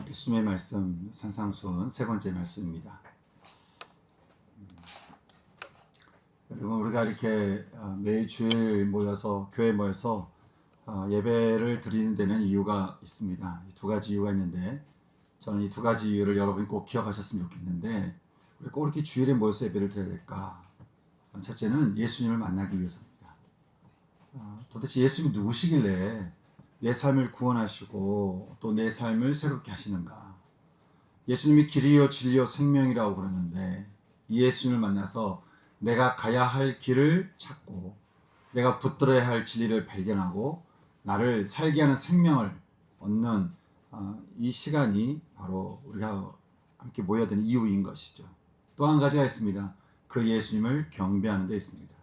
예수님의 말씀 산상수훈 세 번째 말씀입니다. 여러분, 우리가 이렇게 매주일 모여서 교회 모여서 예배를 드리는 데는 이유가 있습니다. 두 가지 이유가 있는데, 저는 이 두 가지 이유를 여러분이 꼭 기억하셨으면 좋겠는데, 왜 꼭 이렇게 주일에 모여서 예배를 드려야 될까? 첫째는 예수님을 만나기 위해서입니다. 도대체 예수님이 누구시길래 내 삶을 구원하시고 또 내 삶을 새롭게 하시는가? 예수님이 길이요 진리요 생명이라고 그러는데, 이 예수님을 만나서 내가 가야 할 길을 찾고 내가 붙들어야 할 진리를 발견하고 나를 살게 하는 생명을 얻는 이 시간이 바로 우리가 함께 모여야 되는 이유인 것이죠. 또 한 가지가 있습니다. 그 예수님을 경배하는 데 있습니다.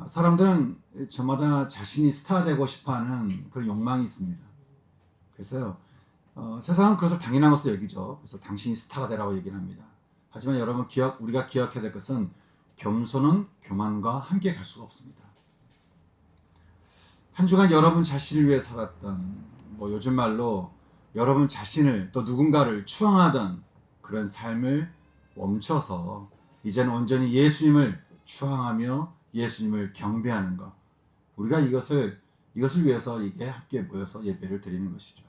사람들은 저마다 자신이 스타 되고 싶어하는 그런 욕망이 있습니다. 그래서 세상은 그것을 당연한 것으로 여기죠. 그래서 당신이 스타가 되라고 얘기를 합니다. 하지만 여러분, 우리가 기억해야 될 것은 겸손은 교만과 함께 갈 수가 없습니다. 한 주간 여러분 자신을 위해 살았던, 요즘 말로 여러분 자신을 또 누군가를 추앙하던 그런 삶을 멈춰서 이제는 온전히 예수님을 추앙하며 예수님을 경배하는 것, 우리가 이것을 위해서 이게 함께 모여서 예배를 드리는 것이죠.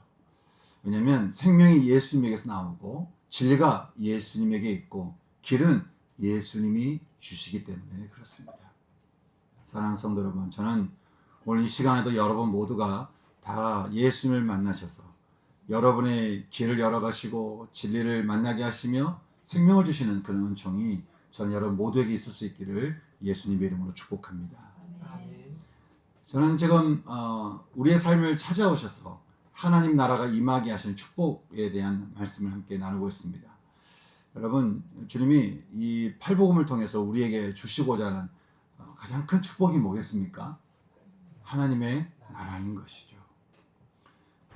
왜냐하면 생명이 예수님에게서 나오고 진리가 예수님에게 있고 길은 예수님이 주시기 때문에 그렇습니다. 사랑하는 성도 여러분, 저는 오늘 이 시간에도 여러분 모두가 다 예수님을 만나셔서 여러분의 길을 열어가시고 진리를 만나게 하시며 생명을 주시는 그런 은총이 저는 여러분 모두에게 있을 수 있기를 예수님의 이름으로 축복합니다. 저는 지금 우리의 삶을 찾아오셔서 하나님 나라가 임하게 하시는 축복에 대한 말씀을 함께 나누고 있습니다. 여러분, 주님이 이 팔복음을 통해서 우리에게 주시고자 하는 가장 큰 축복이 뭐겠습니까? 하나님의 나라인 것이죠.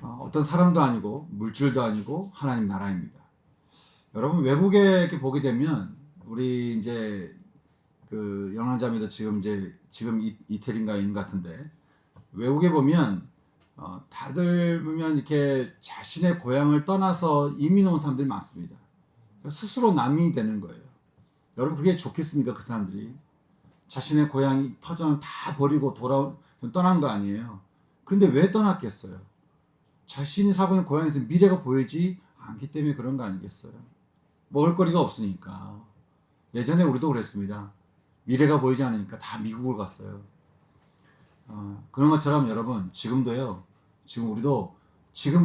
어떤 사람도 아니고 물질도 아니고 하나님 나라입니다. 여러분, 외국에 이렇게 보게 되면 우리 이제 그 영남자매도 지금 이태리인가인 같은데, 외국에 보면 다들 보면 이렇게 자신의 고향을 떠나서 이민 온 사람들이 많습니다. 스스로 남이 되는 거예요. 여러분, 그게 좋겠습니까? 그 사람들이 자신의 고향 터전을 다 버리고 떠난 거 아니에요. 근데 왜 떠났겠어요? 자신이 살고 있는 고향에서 미래가 보이지 않기 때문에 그런 거 아니겠어요? 먹을거리가 없으니까. 예전에 우리도 그랬습니다. 미래가 보이지 않으니까 다 미국을 갔어요. 그런 것처럼 여러분, 지금도요. 지금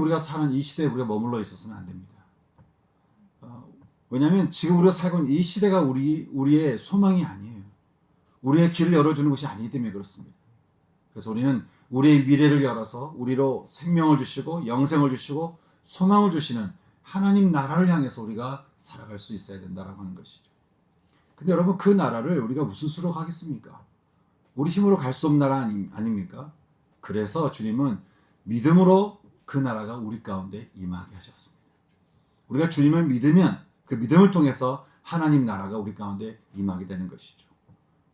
우리가 사는 이 시대에 우리가 머물러 있어서는 안 됩니다. 왜냐하면 지금 우리가 살고 있는 이 시대가 우리의 소망이 아니에요. 우리의 길을 열어주는 것이 아니기 때문에 그렇습니다. 그래서 우리는 우리의 미래를 열어서 우리로 생명을 주시고 영생을 주시고 소망을 주시는 하나님 나라를 향해서 우리가 살아갈 수 있어야 된다라고 하는 것이죠. 근데 여러분, 그 나라를 우리가 무슨 수로 가겠습니까? 우리 힘으로 갈 수 없는 나라 아닙니까? 그래서 주님은 믿음으로 그 나라가 우리 가운데 임하게 하셨습니다. 우리가 주님을 믿으면 그 믿음을 통해서 하나님 나라가 우리 가운데 임하게 되는 것이죠.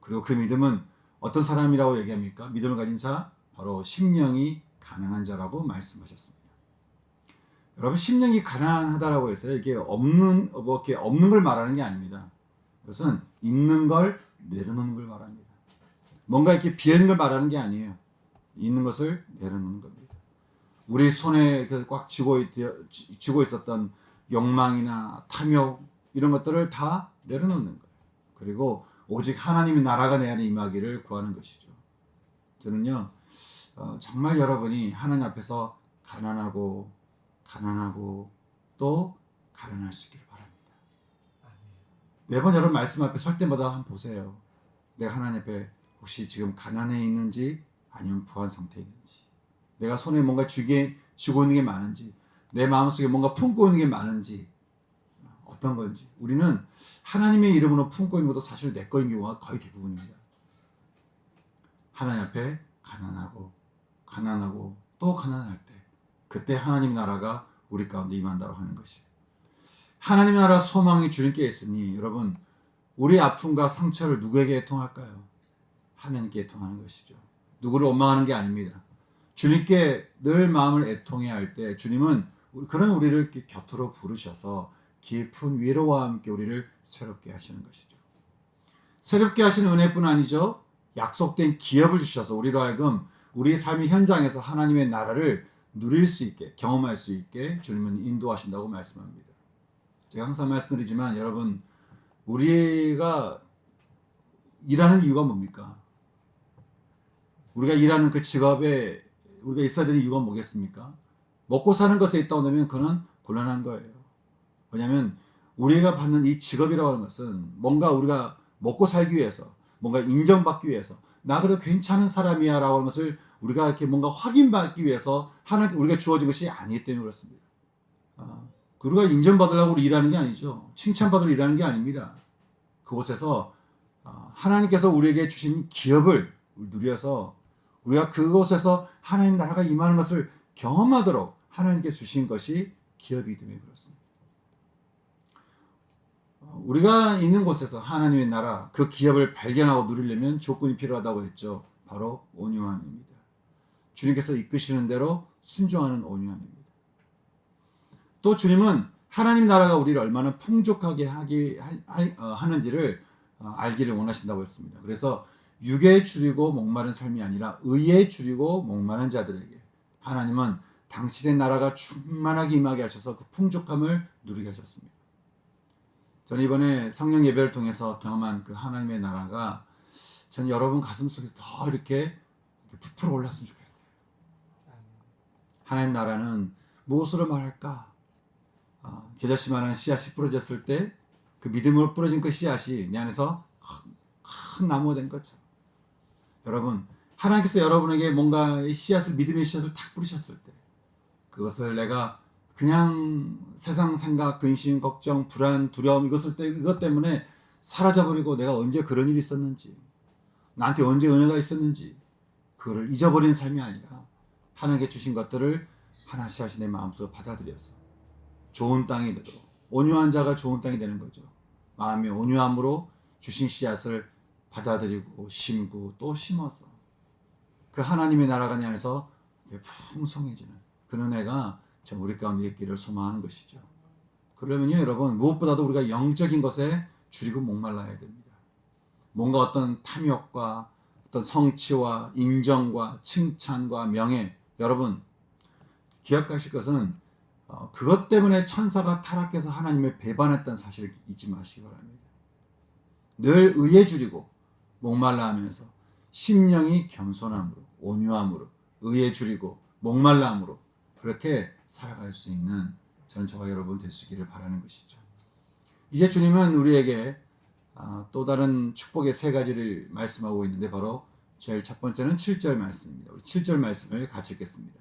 그리고 그 믿음은 어떤 사람이라고 얘기합니까? 믿음을 가진 자, 바로 심령이 가난한 자라고 말씀하셨습니다. 여러분, 심령이 가난하다라고 해서 이게 없는 걸 말하는 게 아닙니다. 그것은 있는 걸 내려놓는 걸 말합니다. 뭔가 이렇게 비어있는 걸 말하는 게 아니에요. 있는 것을 내려놓는 겁니다. 우리 손에 꽉 쥐고 있었던 욕망이나 탐욕, 이런 것들을 다 내려놓는 거예요. 그리고 오직 하나님의 나라가 내 안에 임하기를 구하는 것이죠. 저는요, 정말 여러분이 하나님 앞에서 가난하고 또 가난할 수 있기를 바랍니다. 매번 여러분 말씀 앞에 설 때마다 한번 보세요. 내가 하나님 앞에 혹시 지금 가난해 있는지 아니면 부한 상태에 있는지, 내가 손에 뭔가 쥐고 있는 게 많은지, 내 마음속에 뭔가 품고 있는 게 많은지, 어떤 건지. 우리는 하나님의 이름으로 품고 있는 것도 사실 내 거인 경우가 거의 대부분입니다. 하나님 앞에 가난하고 또 가난할 때, 그때 하나님 나라가 우리 가운데 임한다고 하는 것이에요. 하나님 나라 소망이 주님께 있으니 여러분, 우리 아픔과 상처를 누구에게 애통할까요? 하나님께 애통하는 것이죠. 누구를 원망하는 게 아닙니다. 주님께 늘 마음을 애통해야 할 때 주님은 그런 우리를 이렇게 곁으로 부르셔서 깊은 위로와 함께 우리를 새롭게 하시는 것이죠. 새롭게 하시는 은혜뿐 아니죠. 약속된 기업을 주셔서 우리로 하여금 우리의 삶의 현장에서 하나님의 나라를 누릴 수 있게, 경험할 수 있게 주님은 인도하신다고 말씀합니다. 제가 항상 말씀드리지만 여러분, 우리가 일하는 이유가 뭡니까? 우리가 일하는 그 직업에 우리가 있어야 되는 이유가 뭐겠습니까? 먹고 사는 것에 있다 보면 그는 곤란한 거예요. 왜냐하면 우리가 받는 이 직업이라고 하는 것은 뭔가 우리가 먹고 살기 위해서, 뭔가 인정받기 위해서, 나 그래도 괜찮은 사람이야 라고 하는 것을 우리가 이렇게 뭔가 확인받기 위해서 하는, 우리가 주어진 것이 아니기 때문에 그렇습니다. 우리가 인정받으려고 일하는 게 아니죠. 칭찬받으려고 일하는 게 아닙니다. 그곳에서 하나님께서 우리에게 주신 기업을 누려서 우리가 그곳에서 하나님 나라가 임하는 것을 경험하도록 하나님께 주신 것이 기업이기 때문에 그렇습니다. 우리가 있는 곳에서 하나님의 나라, 그 기업을 발견하고 누리려면 조건이 필요하다고 했죠. 바로 온유함입니다. 주님께서 이끄시는 대로 순종하는 온유함입니다. 또 주님은 하나님 나라가 우리를 얼마나 풍족하게 하는지를 알기를 원하신다고 했습니다. 그래서 육에 줄이고 목마른 삶이 아니라 의에 줄이고 목마른 자들에게 하나님은 당신의 나라가 충만하게 임하게 하셔서 그 풍족함을 누리게 하셨습니다. 저는 이번에 성령 예배를 통해서 경험한 그 하나님의 나라가 저는 여러분 가슴 속에서 더 이렇게 부풀어 올랐으면 좋겠어요. 하나님 나라는 무엇으로 말할까? 겨자씨만한 씨앗이 뿌려졌을 때 그 믿음으로 뿌려진 그 씨앗이 내 안에서 큰 나무가 된 거죠. 여러분, 하나님께서 여러분에게 뭔가 씨앗을, 믿음의 씨앗을 탁 뿌리셨을 때 그것을 내가 그냥 세상 생각, 근심, 걱정, 불안, 두려움 이것 때문에 사라져버리고 내가 언제 그런 일이 있었는지, 나한테 언제 은혜가 있었는지 그거를 잊어버리는 삶이 아니라 하나님께 주신 것들을 하나씩 하나씩 내 마음속으로 받아들여서 좋은 땅이 되도록, 온유한 자가 좋은 땅이 되는 거죠. 마음의 온유함으로 주신 씨앗을 받아들이고 심고 또 심어서 그 하나님의 나라가 내 안에서 풍성해지는 그런 은혜가 참 우리 가운데 있기를 소망하는 것이죠. 그러면요 여러분, 무엇보다도 우리가 영적인 것에 줄이고 목말라야 됩니다. 뭔가 어떤 탐욕과 어떤 성취와 인정과 칭찬과 명예, 여러분 기억하실 것은 그것 때문에 천사가 타락해서 하나님을 배반했다는 사실을 잊지 마시기 바랍니다. 늘 의에 줄이고 목말라 하면서 심령이 겸손함으로, 온유함으로, 의에 줄이고 목말라 함으로 그렇게 살아갈 수 있는 저와 여러분 되시기를 바라는 것이죠. 이제 주님은 우리에게 또 다른 축복의 세 가지를 말씀하고 있는데 바로 제일 첫 번째는 7절 말씀입니다. 우리 7절 말씀을 같이 읽겠습니다.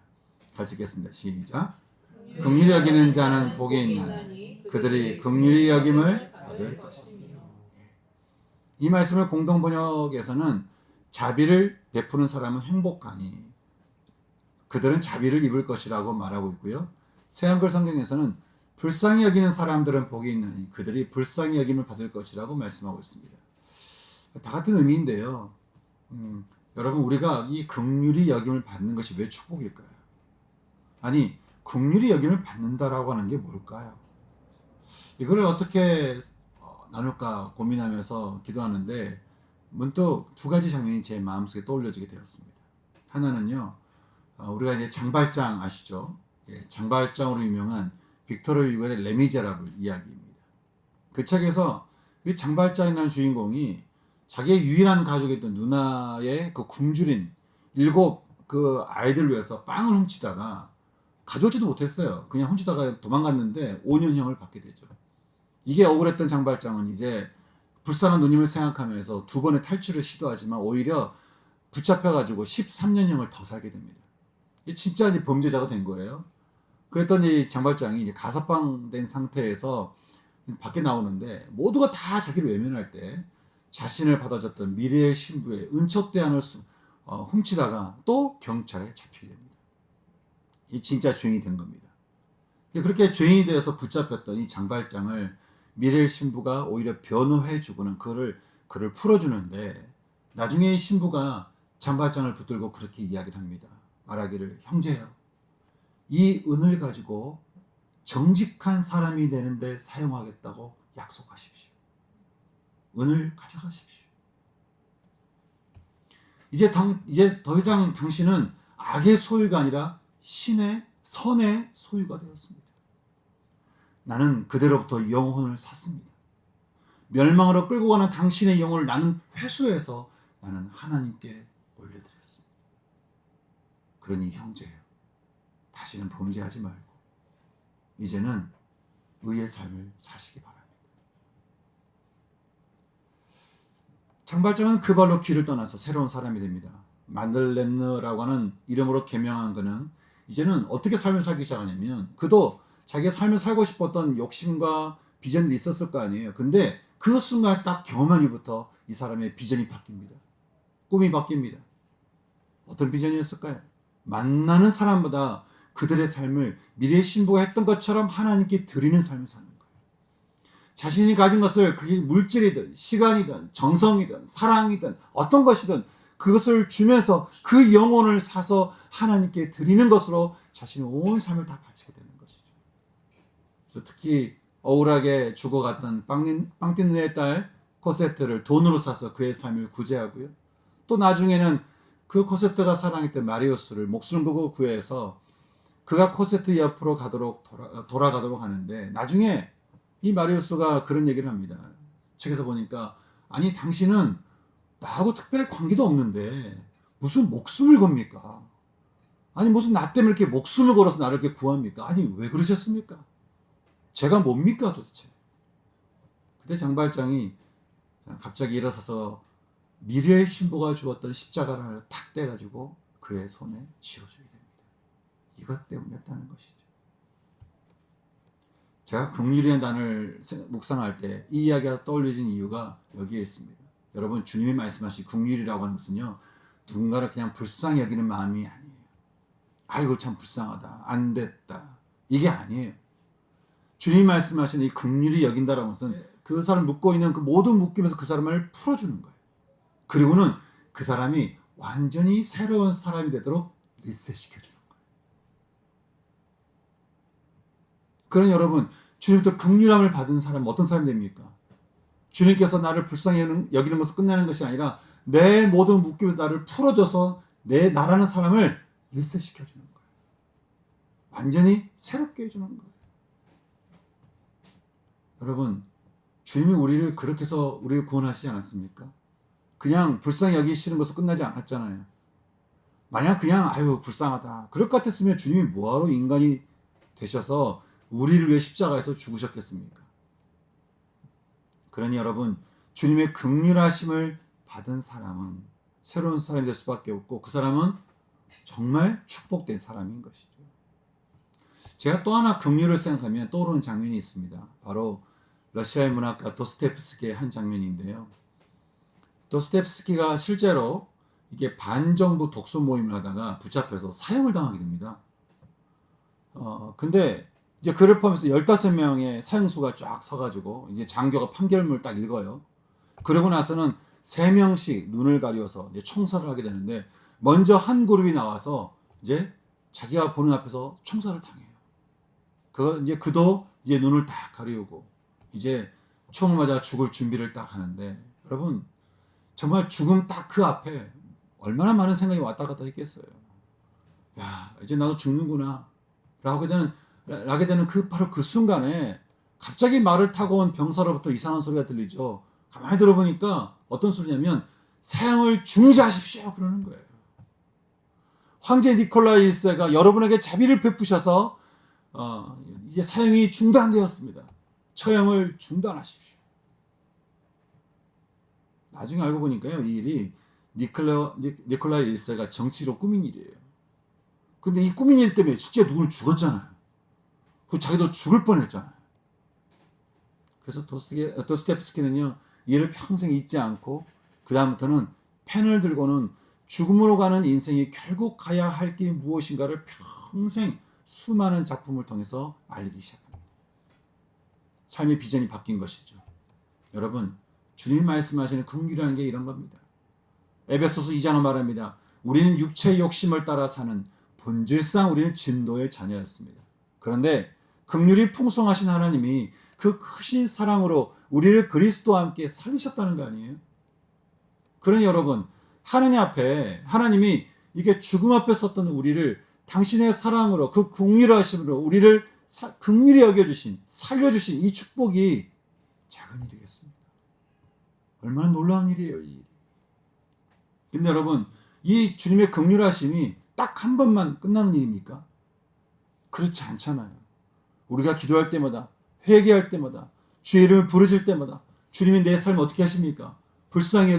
시작. 긍휼히 여기는 자는 복이 있나니 그들이 긍휼히 여김을 받을 것입니다. 이 말씀을 공동 번역에서는 자비를 베푸는 사람은 행복하니 그들은 자비를 입을 것이라고 말하고 있고요. 새한글 성경에서는 불쌍히 여기는 사람들은 복이 있나니 그들이 불쌍히 여김을 받을 것이라고 말씀하고 있습니다. 다 같은 의미인데요. 여러분, 우리가 이 긍휼히 여김을 받는 것이 왜 축복일까요? 아니, 긍휼히 여김을 받는다라고 하는 게 뭘까요? 이걸 어떻게 나눌까 고민하면서 기도하는데 문득 두 가지 장면이 제 마음속에 떠올려지게 되었습니다. 하나는요, 우리가 이제 장발장 아시죠? 장발장으로 유명한 빅토르 휴고의 레미제라블 이야기입니다. 그 책에서 이 장발장이라는 주인공이 자기의 유일한 가족이었던 누나의 그 굶주린 7 그 아이들을 위해서 빵을 훔치다가 가져오지도 못했어요. 그냥 훔치다가 도망갔는데 5년형을 받게 되죠. 이게 억울했던 장발장은 이제 불쌍한 누님을 생각하면서 2번의 탈출을 시도하지만 오히려 붙잡혀가지고 13년형을 더 살게 됩니다. 진짜 범죄자가 된 거예요. 그랬더니 장발장이 이제 가석방된 상태에서 밖에 나오는데 모두가 다 자기를 외면할 때 자신을 받아줬던 미리엘 신부의 은첩대안을 훔치다가 또 경찰에 잡히게 됩니다. 이 진짜 죄인이 된 겁니다. 그렇게 죄인이 되어서 붙잡혔던 이 장발장을 미리엘 신부가 오히려 변호해주고는 그를 풀어주는데 나중에 이 신부가 장발장을 붙들고 그렇게 이야기를 합니다. 말하기를 형제여, 이 은을 가지고 정직한 사람이 되는데 사용하겠다고 약속하십시오. 은을 가져가십시오. 이제 더 이상 당신은 악의 소유가 아니라 신의 선의 소유가 되었습니다. 나는 그대로부터 영혼을 샀습니다. 멸망으로 끌고 가는 당신의 영혼을 나는 회수해서 나는 하나님께 올려드렸습니다. 그러니 형제요, 다시는 범죄하지 말고 이제는 의의 삶을 사시기 바랍니다. 장발장은 그 발로 길을 떠나서 새로운 사람이 됩니다. 만들렘느라고 하는 이름으로 개명한 그는 이제는 어떻게 삶을 살기 시작하냐면, 그도 자기가 삶을 살고 싶었던 욕심과 비전이 있었을 거 아니에요. 근데 그 순간 딱 경험한 이후부터 이 사람의 비전이 바뀝니다. 꿈이 바뀝니다. 어떤 비전이었을까요? 만나는 사람보다 그들의 삶을 미래의 신부가 했던 것처럼 하나님께 드리는 삶을 사는 거예요. 자신이 가진 것을, 그게 물질이든 시간이든 정성이든 사랑이든 어떤 것이든 그것을 주면서 그 영혼을 사서 하나님께 드리는 것으로 자신의 온 삶을 다 바치게 되는 것이죠. 그래서 특히 억울하게 죽어갔던 빵띠느의 딸 코세트를 돈으로 사서 그의 삶을 구제하고요. 또 나중에는 그 코세트가 사랑했던 마리우스를 목숨을 걸고 구해서 그가 코세트 옆으로 돌아가도록 하는데, 나중에 이 마리우스가 그런 얘기를 합니다. 책에서 보니까, 아니 당신은 나하고 특별히 관계도 없는데 무슨 목숨을 겁니까? 아니 무슨 나 때문에 이렇게 목숨을 걸어서 나를 이렇게 구합니까? 아니 왜 그러셨습니까? 제가 뭡니까 도대체? 그때 장발장이 갑자기 일어서서 미래의 신부가 주었던 십자가를 탁 떼가지고 그의 손에 쥐어주게 됩니다. 이것 때문이었다는 것이죠. 제가 긍휼이라는 단어를 묵상할 때 이 이야기가 떠올려진 이유가 여기에 있습니다. 여러분, 주님이 말씀하신 긍휼이라고 하는 것은요, 누군가를 그냥 불쌍히 여기는 마음이 아니에요. 아이고 참 불쌍하다, 안 됐다, 이게 아니에요. 주님이 말씀하신 이 긍휼히 여긴다라는 것은 그 사람 묶고 있는 그 모든 묶임에서 그 사람을 풀어주는 거예요. 그리고는 그 사람이 완전히 새로운 사람이 되도록 리셋시켜주는 거예요. 그런 여러분, 주님부터 긍휼함을 받은 사람은 어떤 사람이 됩니까? 주님께서 나를 불쌍히 여기는 것으로 끝나는 것이 아니라 내 모든 묶임에서 나를 풀어줘서 나라는 사람을 리셋시켜주는 거예요. 완전히 새롭게 해주는 거예요. 여러분, 주님이 우리를 그렇게 해서 우리를 구원하시지 않았습니까? 그냥 불쌍히 여기시는 것으로 끝나지 않았잖아요. 만약 그냥 아유 불쌍하다 그럴 것 같았으면 주님이 뭐하러 인간이 되셔서 우리를 위해 십자가에서 죽으셨겠습니까? 그러니 여러분, 주님의 긍휼하심을 받은 사람은 새로운 사람이 될 수밖에 없고, 그 사람은 정말 축복된 사람인 것이죠. 제가 또 하나 긍휼을 생각하면 떠오르는 장면이 있습니다. 바로 러시아의 문학가 도스토옙스키의 한 장면인데요. 도스토옙스키가 실제로 이게 반정부 독서 모임을 하다가 붙잡혀서 사형을 당하게 됩니다. 근데 이제 그를 포함해서 15명의 사형수가 쫙 서가지고 이제 장교가 판결문을 딱 읽어요. 그러고 나서는 3명씩 눈을 가려서 이제 총살을 하게 되는데, 먼저 한 그룹이 나와서 이제 자기가 보는 앞에서 총살을 당해요. 그도 이제 눈을 딱 가리우고 이제 총을 맞아 죽을 준비를 딱 하는데, 여러분 정말 죽음 딱 그 앞에 얼마나 많은 생각이 왔다 갔다 했겠어요. 야, 이제 나도 죽는구나 라고 하게 되는 바로 그 순간에 갑자기 말을 타고 온 병사로부터 이상한 소리가 들리죠. 가만히 들어보니까 어떤 소리냐면 사형을 중지하십시오 그러는 거예요. 황제 니콜라이 1세가 여러분에게 자비를 베푸셔서 이제 사형이 중단되었습니다. 처형을 중단하십시오. 나중에 알고 보니까요, 이 일이 니콜라이 1세가 정치로 꾸민 일이에요. 근데 이 꾸민 일 때문에 진짜 누구를 죽었잖아요. 그 자기도 죽을 뻔했잖아요. 그래서 도스토옙스키는요, 이를 평생 잊지 않고 그 다음부터는 펜을 들고는 죽음으로 가는 인생이 결국 가야 할 길이 무엇인가를 평생 수많은 작품을 통해서 알리기 시작합니다. 삶의 비전이 바뀐 것이죠. 여러분, 주님 말씀하시는 긍휼이라는 게 이런 겁니다. 에베소서 2장은 말합니다. 우리는 육체의 욕심을 따라 사는 본질상 우리는 진노의 자녀였습니다. 그런데 긍휼이 풍성하신 하나님이 그 크신 사랑으로 우리를 그리스도와 함께 살리셨다는 거 아니에요? 그러니 여러분, 하나님 앞에 하나님이 이게 죽음 앞에 섰던 우리를 당신의 사랑으로 그 긍휼하심으로 우리를 긍휼히 여겨주신, 살려주신 이 축복이 작은 일이겠습니까? 얼마나 놀라운 일이에요, 이 일이. 근데 여러분, 이 주님의 긍휼하심이 딱 한 번만 끝나는 일입니까? 그렇지 않잖아요. 우리가 기도할 때마다, 회개할 때마다, 주의 이름을 부르질 때마다 주님이 내 삶을 어떻게 하십니까? 불쌍히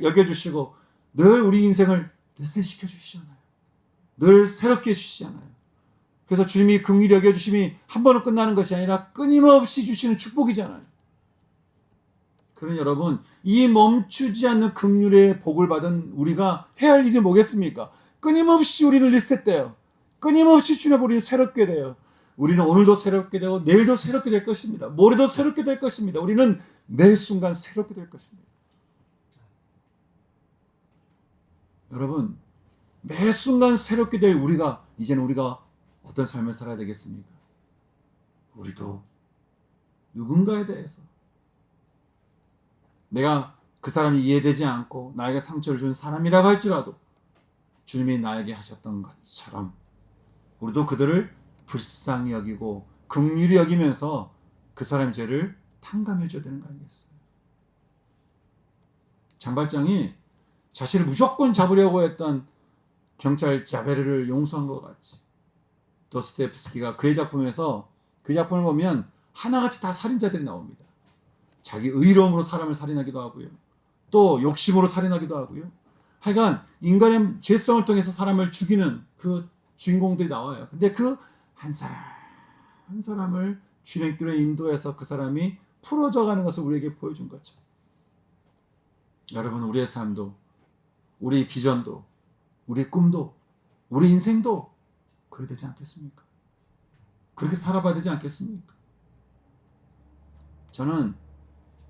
여겨주시고 늘 우리 인생을 레센시켜 주시잖아요. 늘 새롭게 해주시잖아요. 그래서 주님이 긍휼히 여겨주심이 한 번은 끝나는 것이 아니라 끊임없이 주시는 축복이잖아요. 그러니 여러분, 이 멈추지 않는 긍휼의 복을 받은 우리가 해야 할 일이 뭐겠습니까? 끊임없이 우리를 리셋돼요. 끊임없이 주님 우리를 새롭게 돼요. 우리는 오늘도 새롭게 되고 내일도 새롭게 될 것입니다. 모레도 새롭게 될 것입니다. 우리는 매 순간 새롭게 될 것입니다. 여러분, 매 순간 새롭게 될 이제는 우리가 어떤 삶을 살아야 되겠습니까? 우리도 누군가에 대해서 내가 그 사람이 이해되지 않고 나에게 상처를 준 사람이라고 할지라도 주님이 나에게 하셨던 것처럼 우리도 그들을 불쌍히 여기고 긍휼히 여기면서 그 사람의 죄를 탕감해 줘야 되는 거 아니겠어요? 장발장이 자신을 무조건 잡으려고 했던 경찰 자베르를 용서한 것 같이 도스토옙스키가 그의 작품에서 그 작품을 보면 하나같이 다 살인자들이 나옵니다. 자기 의로움으로 사람을 살인하기도 하고요. 또 욕심으로 살인하기도 하고요. 하여간 인간의 죄성을 통해서 사람을 죽이는 그 주인공들이 나와요. 근데 그 한 사람 한 사람을 주님께로 인도해서 그 사람이 풀어져 가는 것을 우리에게 보여준 거죠. 여러분, 우리의 삶도, 우리 비전도, 우리 꿈도, 우리 인생도 그렇게 되지 않겠습니까? 그렇게 살아봐야 되지 않겠습니까? 저는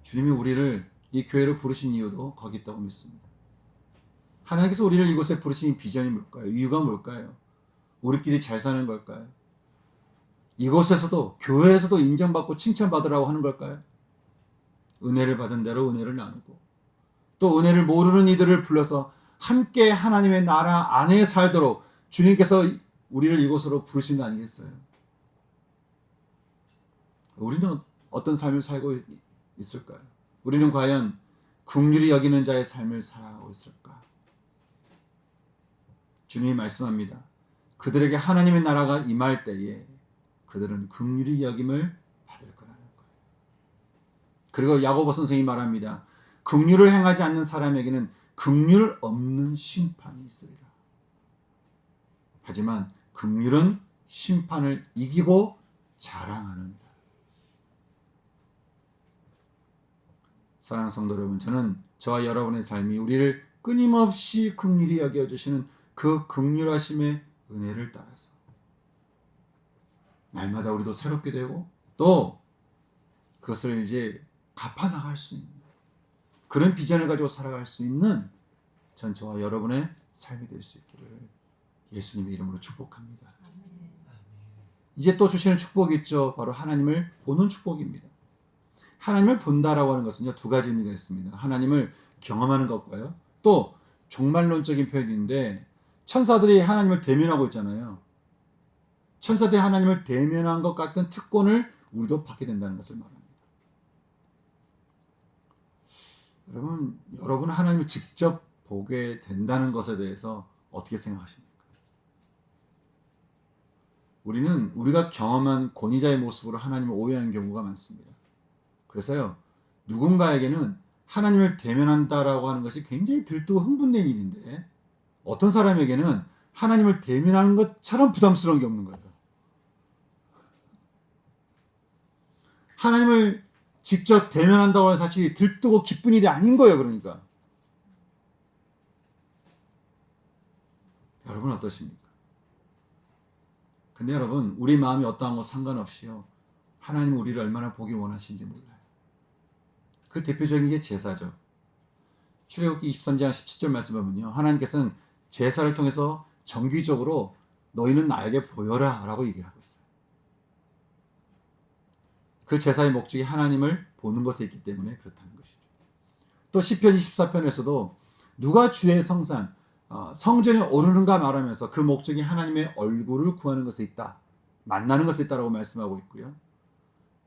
주님이 우리를 이 교회로 부르신 이유도 거기 있다고 믿습니다. 하나님께서 우리를 이곳에 부르신 비전이 뭘까요? 이유가 뭘까요? 우리끼리 잘 사는 걸까요? 이곳에서도, 교회에서도 인정받고 칭찬받으라고 하는 걸까요? 은혜를 받은 대로 은혜를 나누고 또 은혜를 모르는 이들을 불러서 함께 하나님의 나라 안에 살도록 주님께서 우리를 이곳으로 부르신 거 아니겠어요? 우리는 어떤 삶을 살고 있을까요? 우리는 과연 긍휼히 여기는 자의 삶을 살아가고 있을까? 주님이 말씀합니다. 그들에게 하나님의 나라가 임할 때에 그들은 긍휼히 여김을 받을 거라는 거예요. 그리고 야고보 선생이 말합니다. 긍휼을 행하지 않는 사람에게는 긍휼 없는 심판이 있으리라. 하지만 긍휼은 심판을 이기고 자랑하느니라. 사랑하는 성도 여러분, 저는 저와 여러분의 삶이 우리를 끊임없이 긍휼히 여겨주시는 그 긍휼하심의 은혜를 따라서 날마다 우리도 새롭게 되고 또 그것을 이제 갚아나갈 수 있는 그런 비전을 가지고 살아갈 수 있는 전 저와 여러분의 삶이 될 수 있기를 예수님의 이름으로 축복합니다. 이제 또 주시는 축복이 있죠. 바로 하나님을 보는 축복입니다. 하나님을 본다라고 하는 것은요, 두 가지 의미가 있습니다. 하나님을 경험하는 것과요, 또 종말론적인 표현인데 천사들이 하나님을 대면하고 있잖아요. 천사들이 하나님을 대면한 것 같은 특권을 우리도 받게 된다는 것을 말합니다. 여러분 하나님을 직접 보게 된다는 것에 대해서 어떻게 생각하십니까? 우리는 우리가 경험한 권위자의 모습으로 하나님을 오해하는 경우가 많습니다. 그래서요, 누군가에게는 하나님을 대면한다라고 하는 것이 굉장히 들뜨고 흥분된 일인데 어떤 사람에게는 하나님을 대면하는 것처럼 부담스러운 게 없는 거예요. 하나님을 직접 대면한다고 하는 사실이 들뜨고 기쁜 일이 아닌 거예요. 그러니까 여러분 어떠십니까? 근데 여러분, 우리 마음이 어떠한 것 상관없이요, 하나님은 우리를 얼마나 보길 원하시는지 몰라요. 그 대표적인 게 제사죠. 출애굽기 23장 17절 말씀 보면요, 하나님께서는 제사를 통해서 정기적으로 너희는 나에게 보여라 라고 얘기를 하고 있어요. 그 제사의 목적이 하나님을 보는 것에 있기 때문에 그렇다는 것이죠. 또 시편 24편에서도 누가 주의 성산 성전에 오르는가 말하면서 그 목적이 하나님의 얼굴을 구하는 것에 있다, 만나는 것에 있다라고 말씀하고 있고요.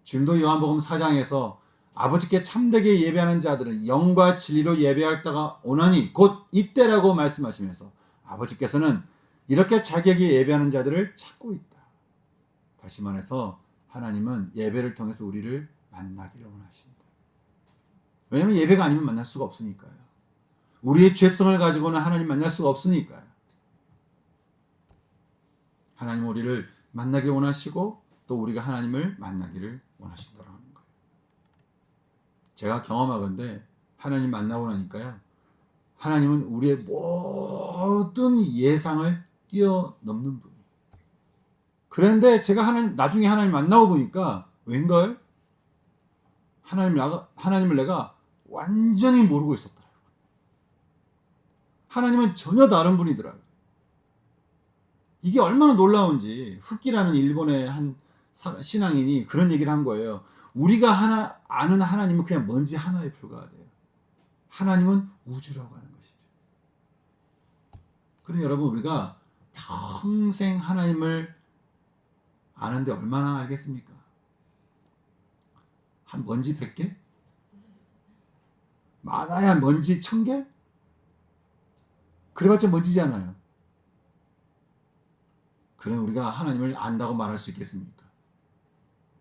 지금도 요한복음 4장에서 아버지께 참되게 예배하는 자들은 영과 진리로 예배할 때가 오나니 곧 이때라고 말씀하시면서 아버지께서는 이렇게 자기에게 예배하는 자들을 찾고 있다. 다시 말해서 하나님은 예배를 통해서 우리를 만나기를 원하십니다. 왜냐하면 예배가 아니면 만날 수가 없으니까요. 우리의 죄성을 가지고는 하나님 만날 수가 없으니까요. 하나님 우리를 만나기 원하시고 또 우리가 하나님을 만나기를 원하신다고 하는 거예요. 제가 경험하건대 하나님 만나고 나니까요, 하나님은 우리의 모든 예상을 뛰어넘는 분이에요. 그런데 제가 나중에 하나님 만나고 보니까 웬걸? 하나님을 내가 완전히 모르고 있었더라고요. 하나님은 전혀 다른 분이더라고요. 이게 얼마나 놀라운지 흑기라는 일본의 한 신앙인이 그런 얘기를 한 거예요. 우리가 아는 하나님은 그냥 먼지 하나에 불과하대요. 하나님은 우주라고 하는 것이죠. 그럼 여러분, 우리가 평생 하나님을 아는데 얼마나 알겠습니까? 한 먼지 100개? 많아야 먼지 1000개? 그래봤자 먼지잖아요. 그럼 우리가 하나님을 안다고 말할 수 있겠습니까?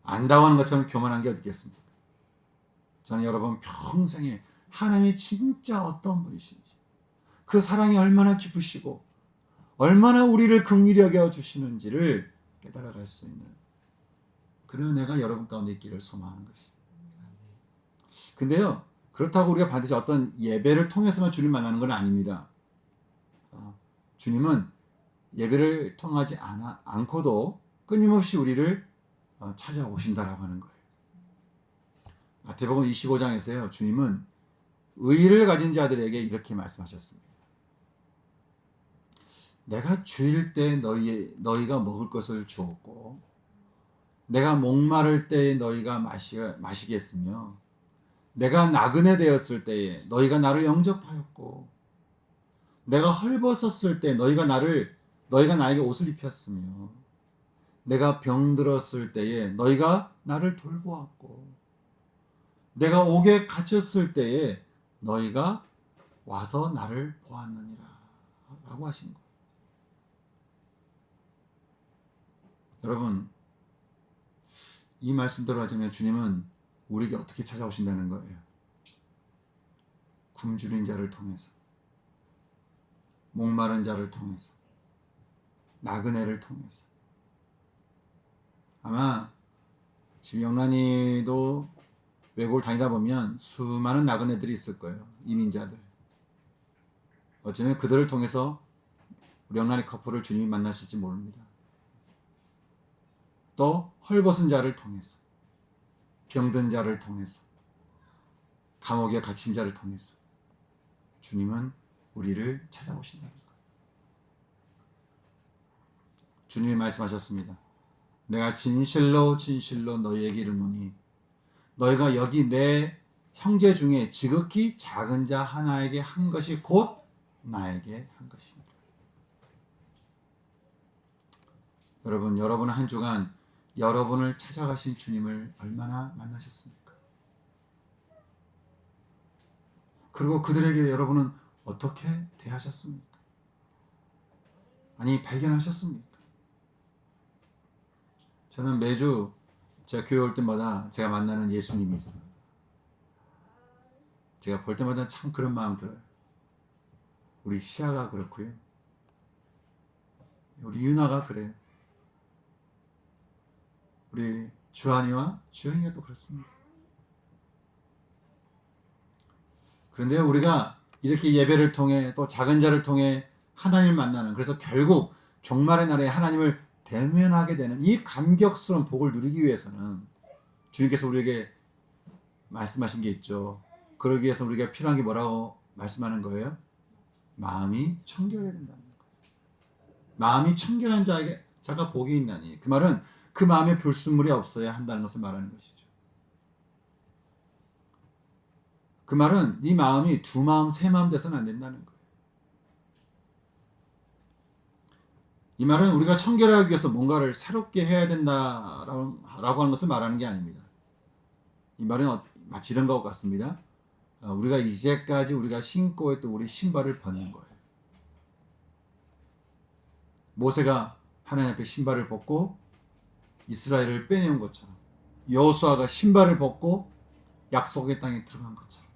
안다고 하는 것처럼 교만한 게 어디 있겠습니까? 저는 여러분 평생에 하나님이 진짜 어떤 분이신지, 그 사랑이 얼마나 깊으시고 얼마나 우리를 긍휼히 여겨주시는지를 깨달아갈 수 있는 그런 은혜가 여러분 가운데 있기를 소망하는 것입니다. 근데요, 그렇다고 우리가 반드시 어떤 예배를 통해서만 주님 만나는 건 아닙니다. 주님은 예배를 통하지 않고도 끊임없이 우리를 찾아오신다라고 하는 거예요. 마태복음 25장에서요, 주님은 의를 가진 자들에게 이렇게 말씀하셨습니다. 내가 주일 때 너희가 먹을 것을 주었고, 내가 목마를 때에 너희가 마시게 했으며, 내가 나그네 되었을 때에 너희가 나를 영접하였고, 내가 헐벗었을 때 너희가 나에게 옷을 입혔으며, 내가 병들었을 때에 너희가 나를 돌보았고, 내가 옥에 갇혔을 때에 너희가 와서 나를 보았느니라 라고 하신 거예요. 여러분, 이 말씀대로 하자면 주님은 우리에게 어떻게 찾아오신다는 거예요? 굶주린 자를 통해서, 목마른 자를 통해서, 나그네를 통해서. 아마 지금 영란이도 외국을 다니다 보면 수많은 나그네들이 있을 거예요. 이민자들. 어쩌면 그들을 통해서 우리 영란이 커플을 주님이 만나실지 모릅니다. 또 헐벗은 자를 통해서, 병든 자를 통해서, 감옥에 갇힌 자를 통해서 주님은 우리를 찾아오신다는 거예요. 주님이 말씀하셨습니다. 내가 진실로 진실로 너희에게 이르노니 너희가 여기 내 형제 중에 지극히 작은 자 하나에게 한 것이 곧 나에게 한 것입니다. 여러분은 한 주간 여러분을 찾아가신 주님을 얼마나 만나셨습니까? 그리고 그들에게 여러분은 어떻게 대하셨습니까? 아니, 발견하셨습니까? 저는 매주 제가 교회 올 때마다 제가 만나는 예수님이 있습니다. 제가 볼 때마다 참 그런 마음 들어요. 우리 시아가 그렇고요. 우리 유나가 그래요. 우리 주한이와 주영이가 또 그렇습니다. 그런데 우리가 이렇게 예배를 통해 또 작은 자를 통해 하나님을 만나는, 그래서 결국 종말의 날에 하나님을 대면하게 되는 이 감격스러운 복을 누리기 위해서는 주님께서 우리에게 말씀하신 게 있죠. 그러기 위해서 우리가 필요한 게 뭐라고 말씀하는 거예요? 마음이 청결해야 된다는 거예요. 마음이 청결한 자가 복이 있나니. 그 말은 그 마음에 불순물이 없어야 한다는 것을 말하는 것이죠. 그 말은 네 마음이 두 마음, 세 마음 돼서는 안 된다는 거예요. 이 말은 우리가 청결하기 위해서 뭔가를 새롭게 해야 된다라고 하는 것을 말하는 게 아닙니다. 이 말은 마치 이런 것 같습니다. 우리가 이제까지 우리가 신고 했던 우리 신발을 벗는 거예요. 모세가 하나님 앞에 신발을 벗고 이스라엘을 빼내온 것처럼, 여호수아가 신발을 벗고 약속의 땅에 들어간 것처럼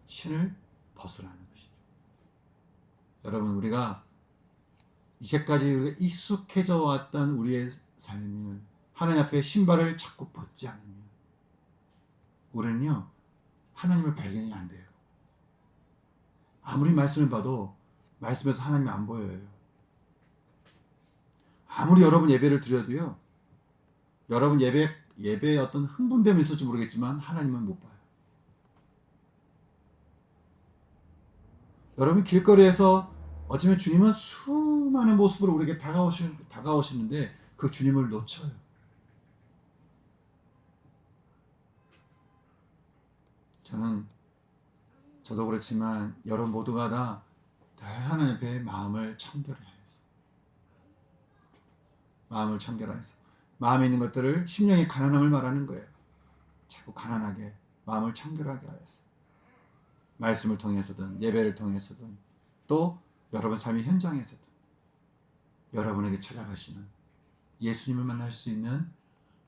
신을 벗으라는 것이죠. 여러분, 우리가 이제까지 우리가 익숙해져 왔던 우리의 삶을 하나님 앞에 신발을 자꾸 벗지 않으면 우리는요, 하나님을 발견이 안 돼요. 아무리 말씀을 봐도 말씀에서 하나님이 안 보여요. 아무리 여러분 예배를 드려도요, 여러분 예배에 어떤 흥분됨이 있을지 모르겠지만 하나님은 못 봐요. 여러분 길거리에서 어쩌면 주님은 수많은 모습으로 우리에게 다가오시는데 그 주님을 놓쳐요. 저도 그렇지만 여러분 모두가 다 하나님 앞에 마음을 청결해서 마음에 있는 것들을 심령의 가난함을 말하는 거예요. 자꾸 가난하게 마음을 청결하게 하여서 말씀을 통해서든 예배를 통해서든 또 여러분 삶의 현장에서든 여러분에게 찾아가시는 예수님을 만날 수 있는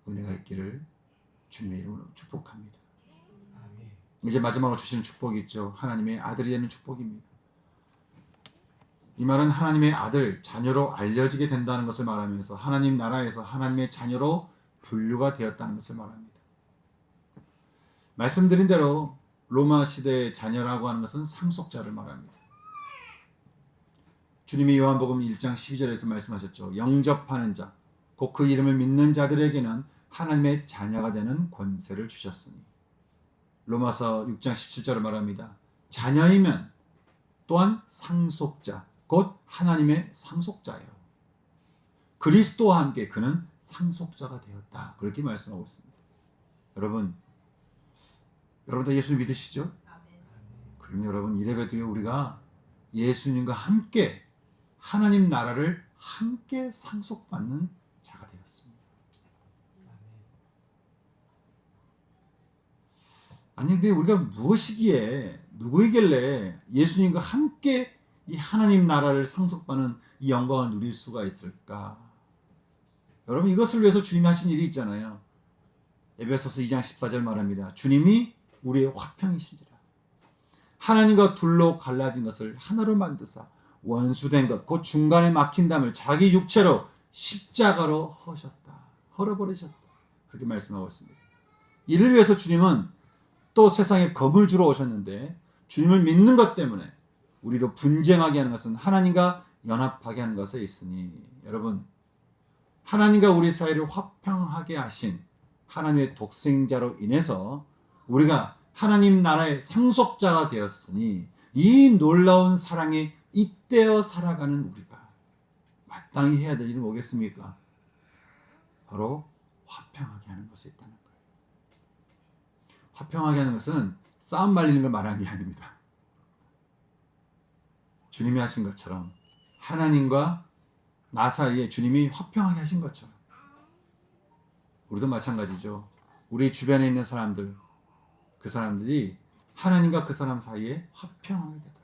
은혜가 있기를 주님의 이름으로 축복합니다. 아멘. 이제 마지막으로 주시는 축복이 있죠. 하나님의 아들이 되는 축복입니다. 이 말은 하나님의 아들, 자녀로 알려지게 된다는 것을 말하면서 하나님 나라에서 하나님의 자녀로 분류가 되었다는 것을 말합니다. 말씀드린 대로 로마 시대의 자녀라고 하는 것은 상속자를 말합니다. 주님이 요한복음 1장 12절에서 말씀하셨죠. 영접하는 자, 곧 그 이름을 믿는 자들에게는 하나님의 자녀가 되는 권세를 주셨으니. 로마서 6장 17절을 말합니다. 자녀이면 또한 상속자, 곧 하나님의 상속자예요. 그리스도와 함께 그는 상속자가 되었다. 그렇게 말씀하고 있습니다. 여러분 다 예수 믿으시죠? 그럼 여러분 이래봬도요, 우리가 예수님과 함께 하나님 나라를 함께 상속받는 자가 되었습니다. 아니 근데 우리가 무엇이기에 누구이길래 예수님과 함께 이 하나님 나라를 상속받는 이 영광을 누릴 수가 있을까? 여러분 이것을 위해서 주님이 하신 일이 있잖아요. 에베소서 2장 14절 말합니다. 주님이 우리의 화평이시니라. 하나님과 둘로 갈라진 것을 하나로 만드사 원수된 것, 곧 중간에 막힌 담을 자기 육체로 십자가로 헐어버리셨다. 그렇게 말씀하고 있습니다. 이를 위해서 주님은 또 세상에 겁을 주러 오셨는데 주님을 믿는 것 때문에 우리로 분쟁하게 하는 것은 하나님과 연합하게 하는 것에 있으니, 여러분 하나님과 우리 사이를 화평하게 하신 하나님의 독생자로 인해서 우리가 하나님 나라의 상속자가 되었으니 이 놀라운 사랑에 잇대어 살아가는 우리가 마땅히 해야 될 일은 뭐겠습니까? 바로 화평하게 하는 것에 있다는 거예요. 화평하게 하는 것은 싸움 말리는 걸 말하는 게 아닙니다. 주님이 하신 것처럼 하나님과 나 사이에 주님이 화평하게 하신 것처럼 우리도 마찬가지죠. 우리 주변에 있는 사람들, 그 사람들이 하나님과 그 사람 사이에 화평하게 되더라고요.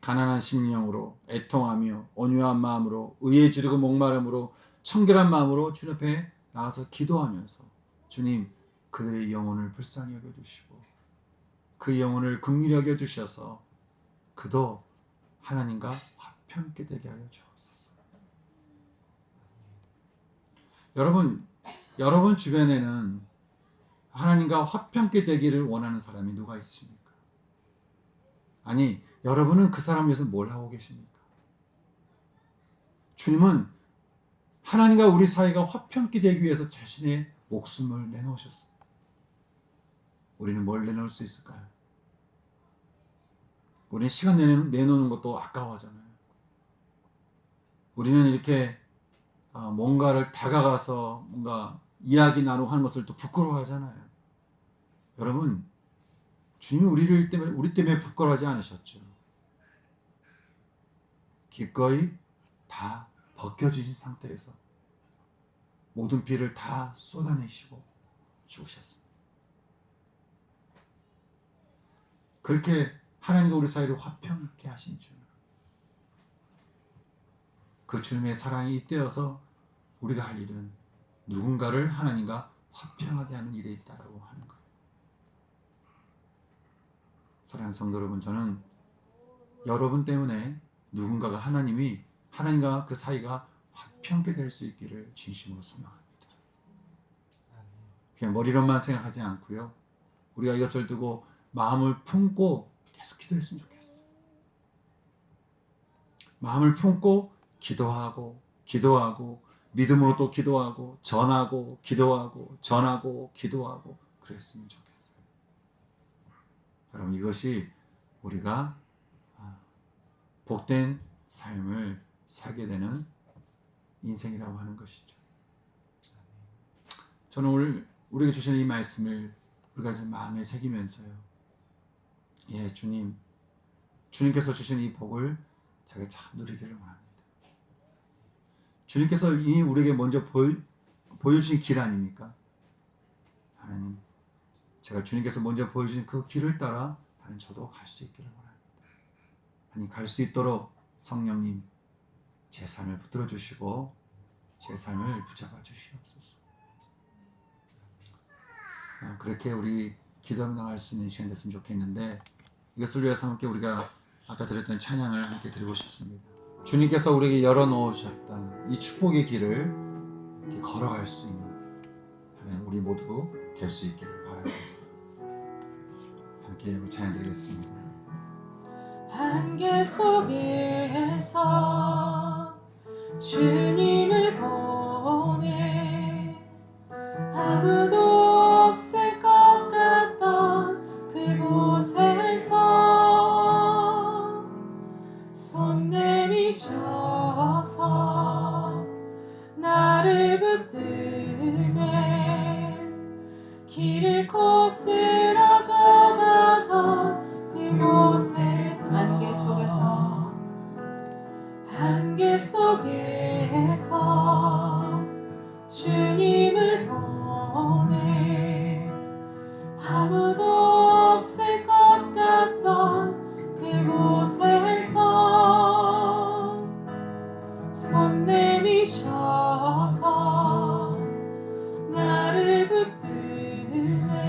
가난한 심령으로 애통하며 온유한 마음으로 의에 주리고 목마름으로 청결한 마음으로 주님 앞에 나가서 기도하면서 주님 그들의 영혼을 불쌍히 여겨주시고 그 영혼을 긍휼히 여겨주셔서 그도 하나님과 화평케 되게 하여 주옵소서. 여러분 주변에는 하나님과 화평케 되기를 원하는 사람이 누가 있으십니까? 아니, 여러분은 그 사람을 위해서 뭘 하고 계십니까? 주님은 하나님과 우리 사이가 화평케 되기 위해서 자신의 목숨을 내놓으셨습니다. 우리는 뭘 내놓을 수 있을까요? 우리는 시간 내놓는 것도 아까워하잖아요. 우리는 이렇게 뭔가를 다가가서 뭔가 이야기 나누고 하는 것을 또 부끄러워하잖아요. 여러분, 주님이 우리 때문에 부끄러워하지 않으셨죠. 기꺼이 다 벗겨지신 상태에서 모든 피를 다 쏟아내시고 죽으셨습니다. 그렇게 하나님과 우리 사이를 화평케 하신 주, 그 주님의 사랑이 잇대어서 우리가 할 일은 누군가를 하나님과 화평하게 하는 일에 있다라고 하는 거예요. 사랑하는 성도 여러분, 저는 여러분 때문에 누군가가 하나님과 그 사이가 화평케 될 수 있기를 진심으로 소망합니다. 그냥 머리로만 생각하지 않고요, 우리가 이것을 두고 마음을 품고 계속 기도했으면 좋겠어요. 마음을 품고 기도하고 믿음으로 또 기도하고 전하고 그랬으면 좋겠어요. 여러분, 이것이 우리가 복된 삶을 살게 되는 인생이라고 하는 것이죠. 저는 오늘 우리에게 주시는 이 말씀을 우리가 좀 마음에 새기면서요, 주님께서 주신 이 복을 제가 참 누리기를 원합니다. 주님께서 이미 우리에게 먼저 보여주신 길 아닙니까? 하나님, 제가 주님께서 먼저 보여주신 그 길을 따라 하나님, 저도 갈 수 있기를 원합니다. 하나님, 갈 수 있도록 성령님 제 삶을 붙들어 주시고 제 삶을 붙잡아 주시옵소서. 그렇게 우리 기도 나갈 수 있는 시간 됐으면 좋겠는데, 이것을 위해서 함께 우리가 아까 드렸던 찬양을 함께 드리고 싶습니다. 주님께서 우리에게 열어놓으셨던 이 축복의 길을 걸어갈 수 있는 하나님, 우리 모두 될 수 있기를 바랍니다. 함께 우리 찬양 드리겠습니다. 한계 속에서 주님을 보내 아무도 없을 것 같던 그곳에서 손 내미셔서 나를 붙드네 길 잃고 쓰러져 가던 그곳에 한계 속에서 주님을 보내 아무도 없을 것 같던 그곳에서 손 내미셔서 나를 붙드네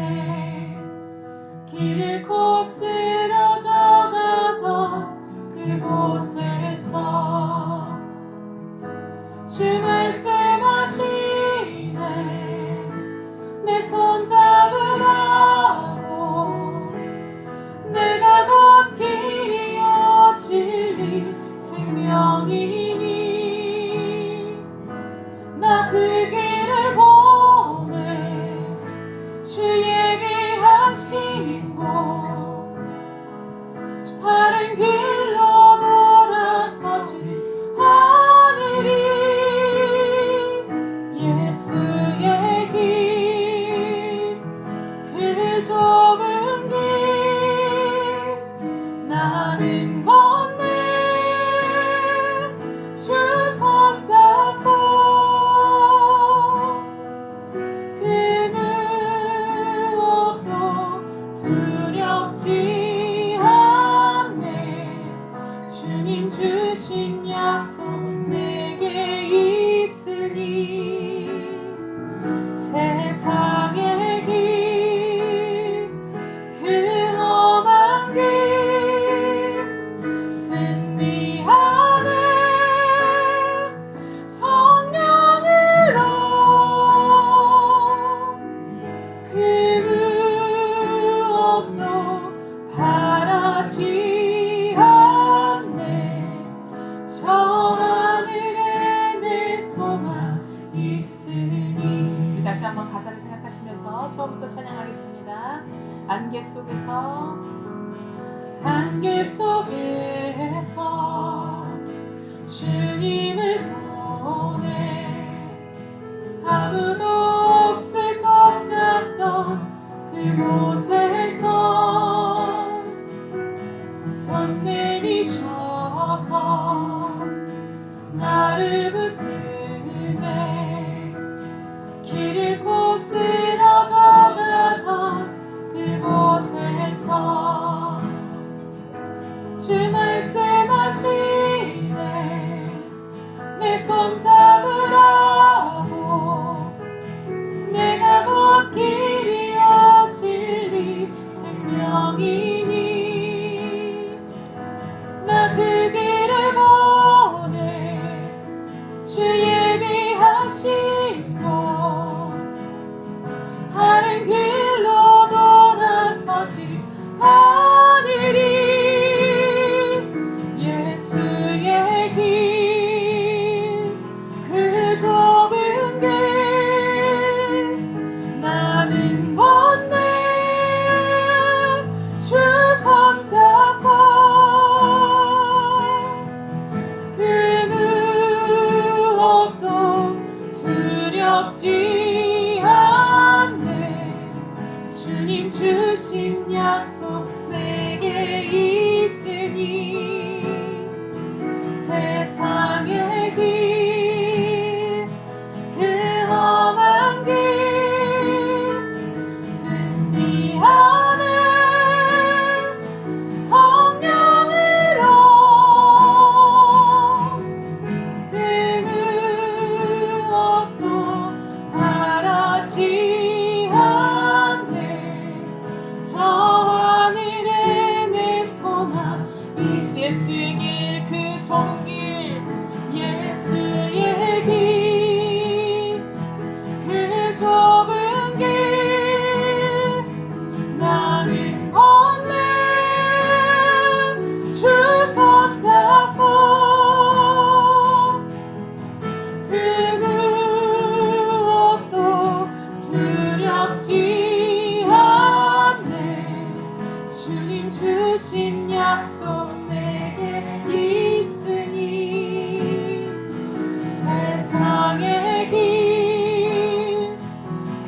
길 잃고 쓰러져 가던 그곳에서 주 말씀하시네 내 손 잡으라고 내가 곧 길이요 진리 생명이니 나 그 길을 보내 주 예비하신 곳 다른 길로 돌아서지 않으리 예수의 길 그 좁은 길 나는 건네 주 손잡고 그 무엇도 두렵지 않네 주님 주신 약속 내게 있으니 세상의 길 그 험한 길 승리하네 성령으로 그 무엇도 바라지 않네 저 하늘에 내 소망 있으니. 다시 한번 가사를 생각하시면서 처음부터 찬양하겠습니다. 안개 속에서 주님을 보내 아무도 그곳에서 손 내미셔서 나를 붙드네. 길 잃고 쓰러져가던 그곳에서 주 말씀하시네. 내 손 잡으라고. 내가 곧 길이요 진리 생명이니 나 그 길을 보내. 주 예비하신 곳 다른 길로 돌아서지 않으리. 예수의 길, 그 좁은 길 나는 걷네. 주 손잡고 그 무엇도 두렵지 않네. 주님 주신 약속 내게 있으니 세상의 길, 그 험한 길 승리하는 성령으로 그 무엇도 바라지 않네. 저 하늘에 내 소망 예수의 길, 그 좁은 길, 예수의 길, 그 좁은 길 나는 걷네. 주 손잡고 그 무엇도 두렵지 않네. 주님 주신 약속 내게 있으니 세상의 길,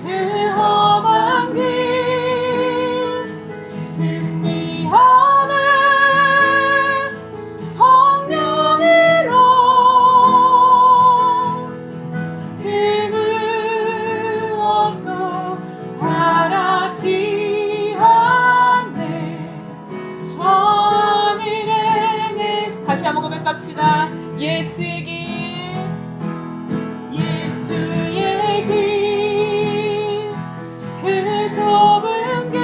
그 험한 길 승리하는 성령으로 그 무엇도 바라지 않네. 저 하늘에 내 다시 한번 고백합시다. 예수의 길, 예수의 길, 그 좁은 길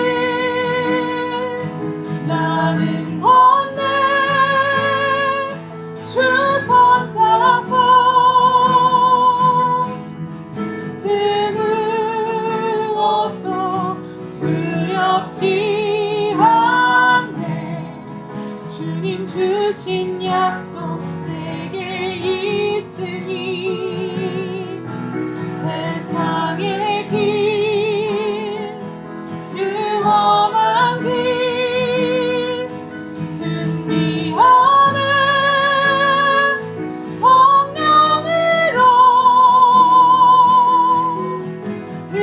나는 걷네. 주 손잡고 그 무엇도 두렵지 않네. 주님 주신 약속 내게 있으니 세상의 길, 그 험한 길 승리하는 성령으로 그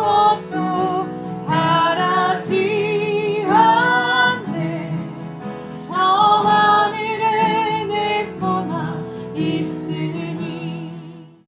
무엇도 바라지 않네. 저 하늘에 내 소망 있으니